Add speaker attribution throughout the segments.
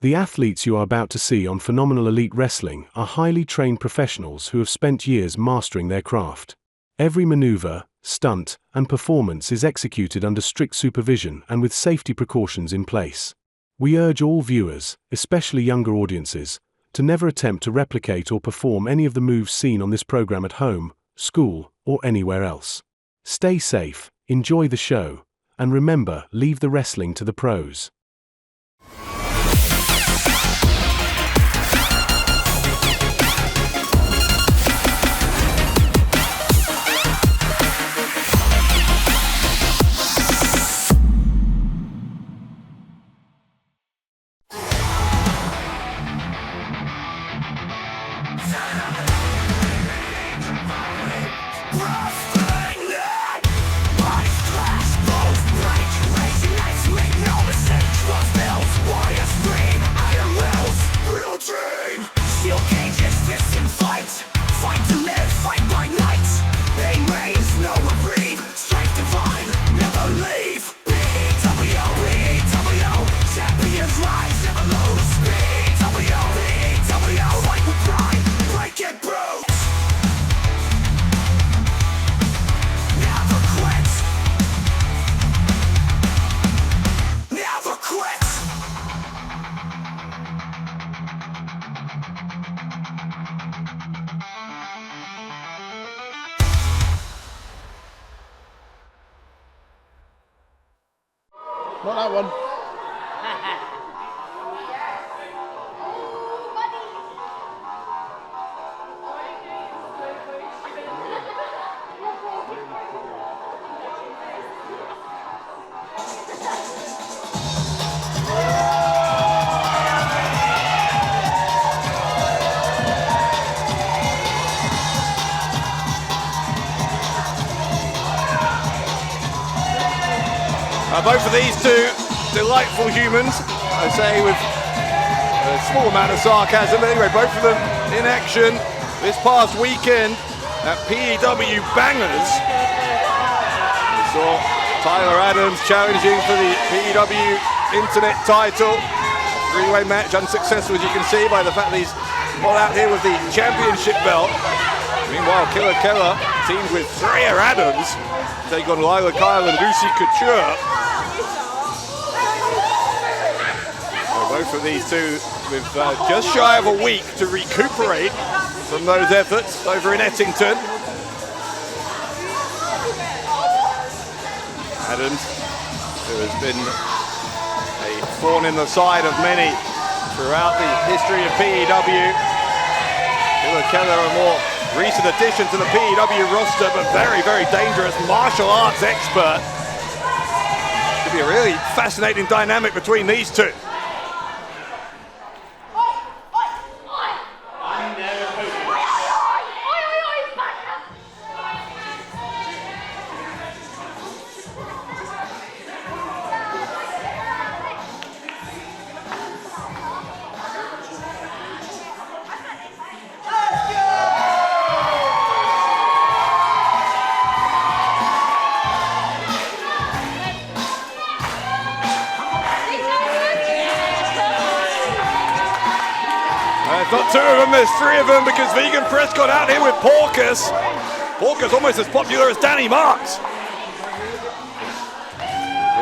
Speaker 1: The athletes you are about to see on Phenomenal Elite Wrestling are highly trained professionals who have spent years mastering their craft. Every maneuver, stunt, and performance is executed under strict supervision and with safety precautions in place. We urge all viewers, especially younger audiences, to never attempt to replicate or perform any of the moves seen on this program at home, school, or anywhere else. Stay safe, enjoy the show, and remember, leave the wrestling to the pros.
Speaker 2: Not that one.
Speaker 3: Both of these two delightful humans, I say with a small amount of sarcasm. Anyway, both of them in action this past weekend at P.E.W. Bangers. We saw Tyler Adams challenging for the P.E.W. Internet title. Three-way match, unsuccessful as you can see by the fact that he's got out here with the championship belt. Meanwhile, Khella teamed with Freya Adams, take on Lila Kyle and Lucy Couture. Both of these two with just shy of a week to recuperate from those efforts over in Ettington. Adams, who has been a thorn in the side of many throughout the history of P.E.W. Khella, a more recent addition to the P.E.W. roster, but very, very dangerous martial arts expert. Could be a really fascinating dynamic between these two. There's not two of them, there's three of them, because Vegan Prescott out here with Porkus. Porkus almost as popular as Danny Marks.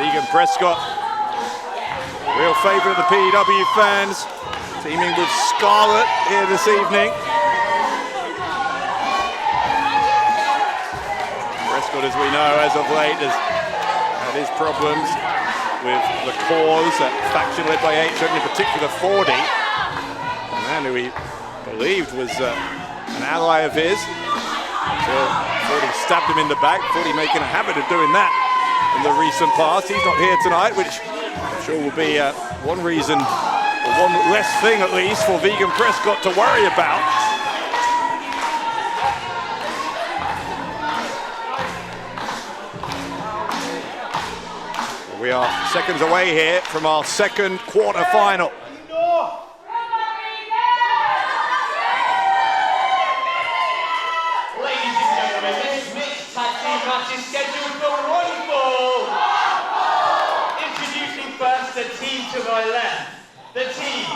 Speaker 3: Vegan Prescott, real favourite of the P.E.W. fans, teaming with Scarlett here this evening. Prescott, as we know, as of late, has had his problems with the cause, that faction led by H, in particular 40. Man who he believed was an ally of his, until 40 stabbed him in the back. 40 making a habit of doing that in the recent past. He's not here tonight, which I'm sure will be one reason, or one less thing at least, for Vegan Prescott to worry about. We are seconds away here from our second quarter-final.
Speaker 4: Introducing first the team to my left, the team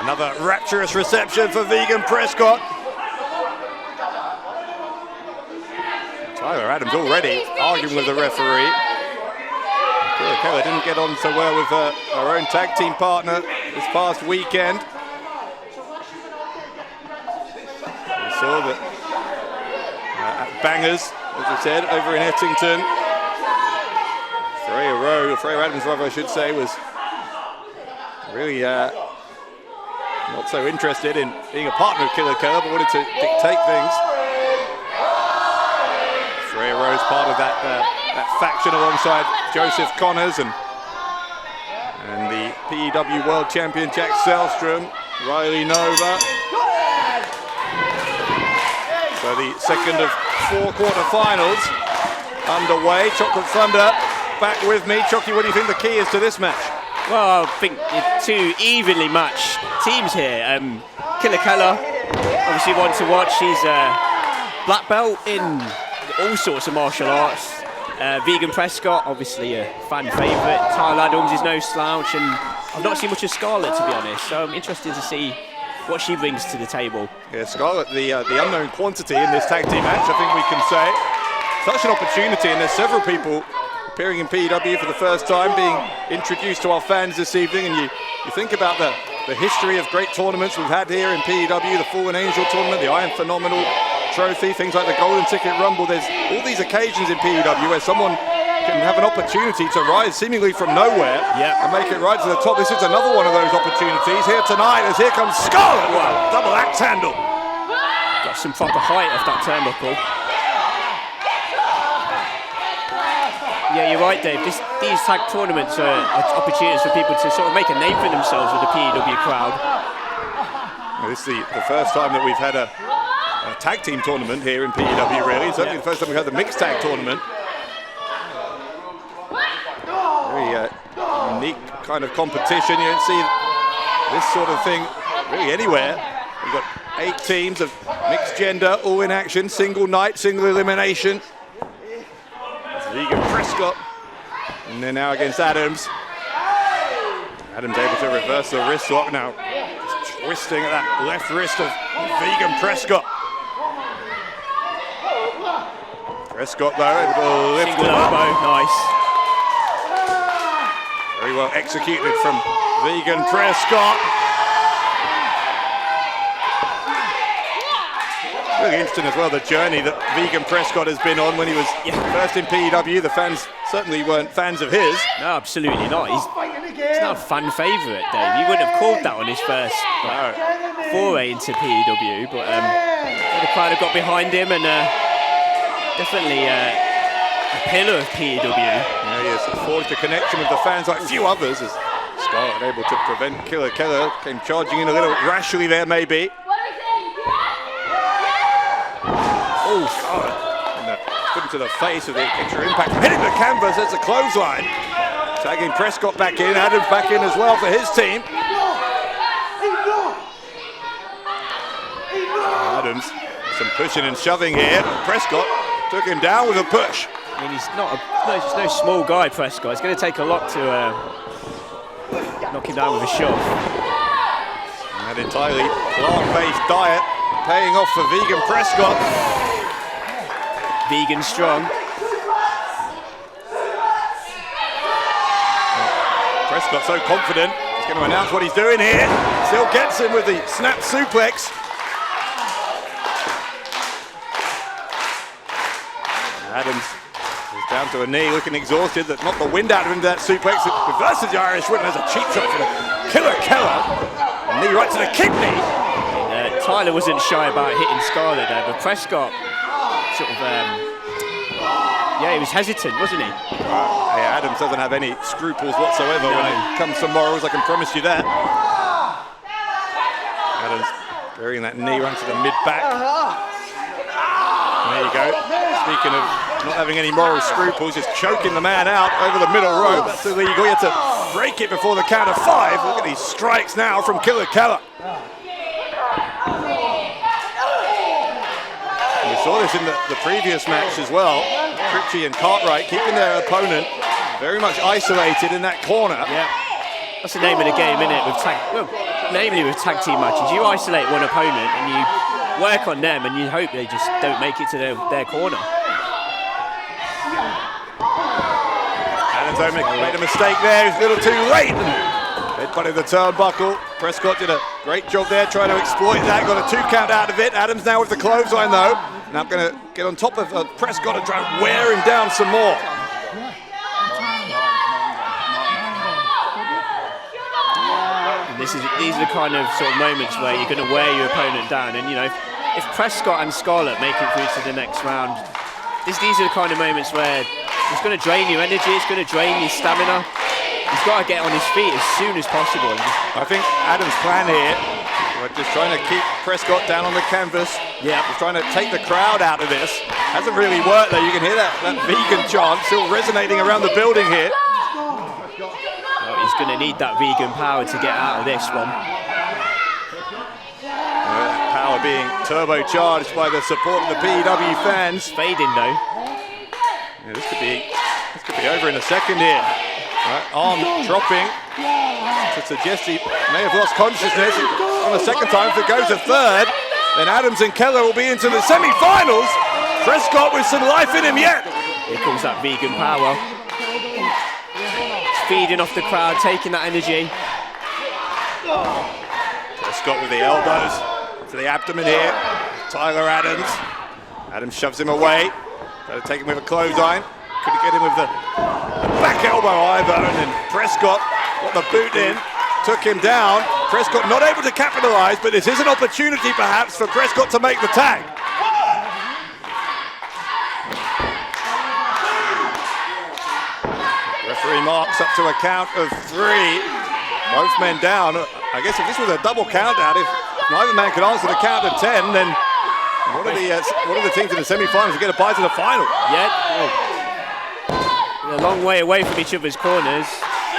Speaker 3: Another rapturous reception for Vegan Prescott. Tyler Adams already arguing with the referee. Khella didn't get on so well with her own tag team partner this past weekend. We saw that at Bangers, as we said, over in Ettington. Freya Adams, rather, I should say, was really not so interested in being a partner of Khella, but wanted to dictate things. Freya Rose, part of that faction alongside Joseph Connors and the P.E.W World Champion Jack Selstrom, Riley Nova. So the second of 4 quarterfinals underway. Chocolate Thunder back with me. Chocky, what do you think the key is to this match?
Speaker 4: Well, I think it's 2 evenly matched teams here. Khella, obviously one to watch. She's a black belt in all sorts of martial arts. Vegan Prescott, obviously a fan favourite. Tyler Adams is no slouch, and I've not seen much of Scarlett, to be honest. So I'm interested to see what she brings to the table. Yeah,
Speaker 3: Scarlett, the unknown quantity in this tag team match, I think we can say. Such an opportunity, and there's several people appearing in P.E.W for the first time, being introduced to our fans this evening, and you think about the history of great tournaments we've had here in P.E.W, the Fallen Angel tournament, the Iron Phenomenal Trophy, things like the Golden Ticket Rumble. There's all these occasions in P.E.W where someone can have an opportunity to rise seemingly from nowhere and make it right to the top. This is another one of those opportunities here tonight, as here comes Scarlett. Wow, double axe handle.
Speaker 4: Got some proper height off that turnbuckle. Yeah, you're right, Dave. These tag tournaments are opportunities for people to sort of make a name for themselves with the P.E.W crowd.
Speaker 3: This is the first time that we've had a tag team tournament here in P.E.W, really. Certainly the first time we've had the mixed tag tournament. Very unique kind of competition. You don't see this sort of thing really anywhere. We've got 8 teams of mixed gender, all in action, single night, single elimination. Vegan Prescott, and then now against Adams. Adams able to reverse the wrist lock now. Just twisting at that left wrist of Vegan Prescott. Prescott though, able to lift
Speaker 4: single elbow, nice.
Speaker 3: Very well executed from Vegan Prescott. Really interesting as well, the journey that Vegan Prescott has been on when he was first in P.E.W. The fans certainly weren't fans of his.
Speaker 4: No, absolutely not. He's not a fan favourite, Dave. He wouldn't have called that on his first foray into P.E.W. But the crowd have got behind him, and definitely a pillar of P.E.W.
Speaker 3: Yeah, he has forged a connection with the fans like few others, as Scarlett able to prevent Khella. Khella came charging in a little rashly there, maybe. Oh, put him to the face of the extra impact, hitting the canvas. There's a clothesline. Tagging Prescott back in, Adams back in as well for his team. Adams, some pushing and shoving here. Prescott took him down with a push.
Speaker 4: I mean, he's no small guy, Prescott. It's going to take a lot to knock him down with a shove.
Speaker 3: And that entirely plant-based diet paying off for Vegan Prescott.
Speaker 4: Vegan strong.
Speaker 3: Prescott so confident, he's going to announce what he's doing here. Still gets him with the snap suplex. Adams is down to a knee, looking exhausted. That knocked the wind out of him to that suplex. It reverses the Irish whip and has a cheap shot for the Khella. A knee right to the kidney.
Speaker 4: Tyler wasn't shy about hitting Scarlett there, but Prescott sort of, he was hesitant, wasn't he?
Speaker 3: Yeah, Adams doesn't have any scruples whatsoever when it comes to morals, I can promise you that. Adams burying that knee right to the mid-back. There you go. Speaking of not having any moral scruples, just choking the man out over the middle rope. That's illegal. You have to break it before the count of 5. Look at these strikes now from Khella. We saw this in the previous match as well. Pritchie and Cartwright keeping their opponent very much isolated in that corner.
Speaker 4: Yeah. that's the name of the game, isn't it? Namely with tag team matches, you isolate one opponent and you work on them and you hope they just don't make it to their corner.
Speaker 3: Adams made a mistake there, he's a little too late. Headbutted the turnbuckle. Prescott did a great job there trying to exploit that. Got a 2 count out of it. Adams now with the clothesline though. Now I'm going to get on top of Prescott and try and wear him down some more.
Speaker 4: And these are the kind of sort of moments where you're going to wear your opponent down. And you know, if Prescott and Scarlett make it through to the next round, these are the kind of moments where it's going to drain your energy, it's going to drain your stamina. He's got to get on his feet as soon as possible.
Speaker 3: I think Adams' plan here, just trying to keep Prescott down on the canvas.
Speaker 4: Yeah.
Speaker 3: Just trying to take the crowd out of this. Hasn't really worked though. You can hear that vegan chant still resonating around the building here.
Speaker 4: Well, he's going to need that vegan power to get out of this one.
Speaker 3: Power being turbocharged by the support of the P.E.W. fans.
Speaker 4: Fading though.
Speaker 3: Yeah, this could be over in a second here. Arm dropping to suggest he may have lost consciousness on the second time. If it goes a third, then Adams and Khella will be into the semi-finals. Prescott with some life in him yet.
Speaker 4: Here comes that vegan power. It's feeding off the crowd, taking that energy.
Speaker 3: Prescott with the elbows to the abdomen here. Tyler Adams. Adams shoves him away. Trying to take him with a clothesline. Couldn't get him with the back elbow either, and then Prescott got the boot in, took him down. Prescott not able to capitalise, but this is an opportunity perhaps for Prescott to make the tag. Referee marks up to a count of 3. Both men down. I guess if this was a double count out, if neither man could answer the count of 10, then one of the teams in the semi-finals will get a bye to the final.
Speaker 4: Yeah. A long way away from each other's corners.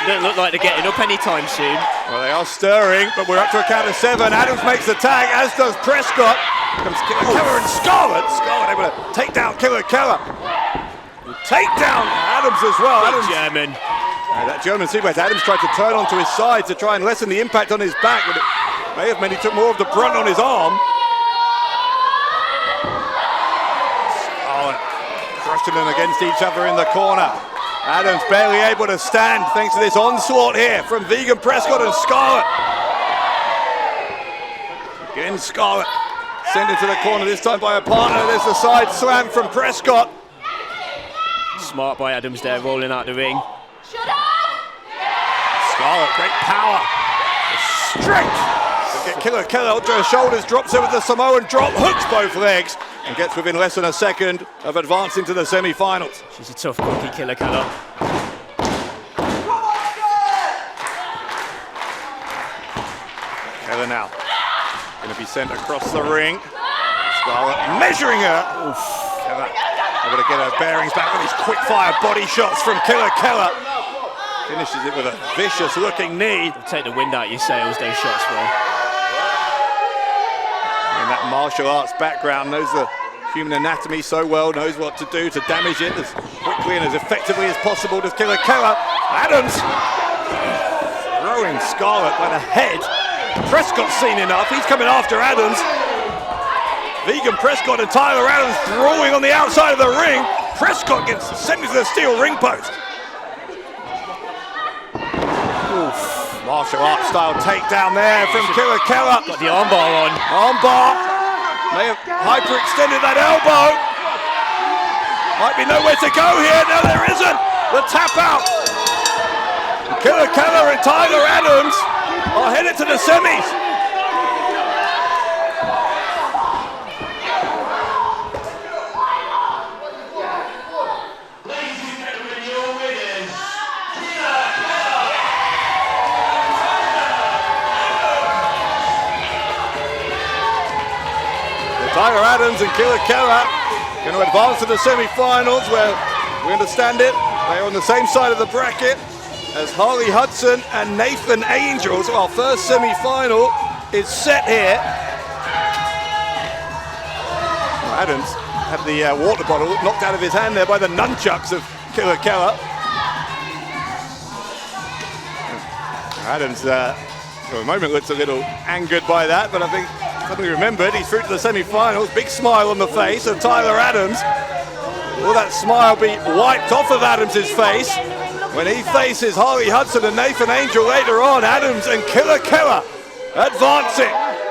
Speaker 4: Don't look like they're getting up anytime soon.
Speaker 3: Well, they are stirring, but we're up to a count of 7. Adams makes the tag, as does Prescott. Here comes Khella and Scarlett. Scarlett able to take down Khella. Take down Adams as well. Adams,
Speaker 4: German.
Speaker 3: that German sequence. Adams tried to turn onto his side to try and lessen the impact on his back, but it may have meant he took more of the brunt on his arm. Scarlett crushing them against each other in the corner. Adams barely able to stand thanks to this onslaught here from Vegan, Prescott and Scarlett. Again, Scarlett sent into the corner, this time by a partner. There's the side slam from Prescott.
Speaker 4: Smart by Adams there, rolling out the ring.
Speaker 3: Scarlett, great power. The strength. Khella onto her shoulders, drops her with the Samoan drop, hooks both legs, and gets within less than a second of advancing to the semi-finals.
Speaker 4: She's a tough cookie, Khella.
Speaker 3: Khella now going to be sent across the ring. Scarlett measuring her. Oof. Khella able to get her bearings back with these quick-fire body shots from Khella. Finishes it with a vicious-looking knee.
Speaker 4: They'll take the wind out your sails, those shots will.
Speaker 3: And that martial arts background, knows the human anatomy so well, knows what to do to damage it as quickly and as effectively as possible. Does Khella. Adams throwing Scarlett by the head. Prescott's seen enough, he's coming after Adams. Vegan Prescott and Tyler Adams throwing on the outside of the ring. Prescott gets sent into the steel ring post. Oof. Martial arts style takedown there from Khella.
Speaker 4: Got the armbar on.
Speaker 3: Armbar. May have hyperextended that elbow. Might be nowhere to go here. No, there isn't. The tap out. Khella and Tyler Adams are headed to the semis. Tyler Adams and Khella going to advance to the semi-finals, where we understand it, they are on the same side of the bracket as Harley Hudson and Nathan Angel. So our first semi-final is set here. Well, Adams had the water bottle knocked out of his hand there by the nunchucks of Khella. Adams, for a moment, looks a little angered by that, but I think suddenly remembered he's through to the semi-finals. Big smile on the face of Tyler Adams. Will that smile be wiped off of Adams' face when he faces Harley Hudson and Nathan Angel later on? Adams and Khella advancing.